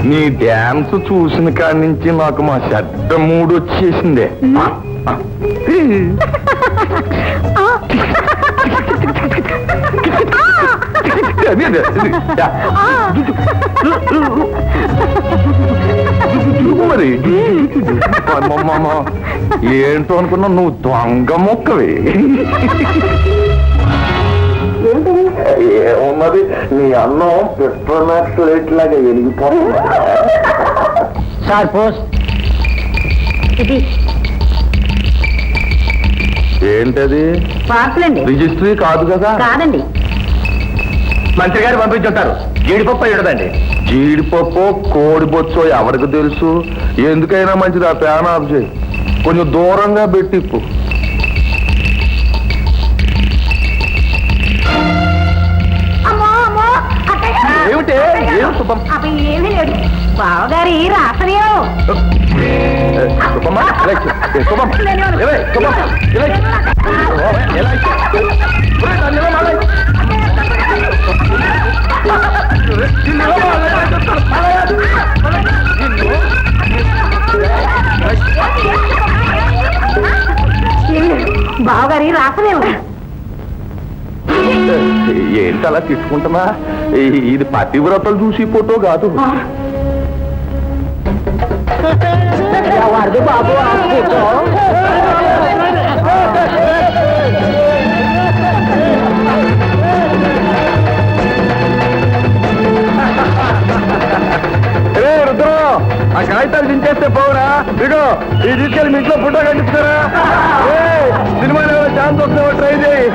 నీ డ్యాన్స్ చూసిన కాడి నుంచి నాకు మా చెడ్డ మూడు వచ్చేసిందే. మరి ఏంటో అనుకున్నా నువ్వు దొంగ మొక్కవి. ఏమున్నది నీ అన్నం పెట్రోమాక్స్ లైట్ లాగా వెలిగిపోతుంది. సార్ పోస్ట్ ఏంటది? పార్సలండి. రిజిస్ట్రీ కాదు కదా? కాదండి. మంత్రి గారు పంపించుంటారు. జీడిపప్పు ఇడదండి. జీడిపప్పు కోడిపొచ్చో ఎవరికి తెలుసు? ఎందుకైనా మంచిది ఆ ఫ్యాన్ ఆఫ్ చేయి. కొంచెం దూరంగా పెట్టిప్పు. ఏమిటి? ఏమీ లేదు బావగారి రాసనీయం. బావగారి రాసనీయం. ఏంటి అలా తిట్టుకుంటున్నా? ఇది పతివ్రతలు చూసి ఫోటో కాదు. బాబు రుద్రం, ఆ కాగితాలు దించేస్తే పోవురా. ఇగో ఈ తీసుకెళ్ళి మీ ఇంట్లో ఫోటో కట్టిస్తారా? సినిమాలో ఛాన్స్ వస్తే ట్రై చేయి.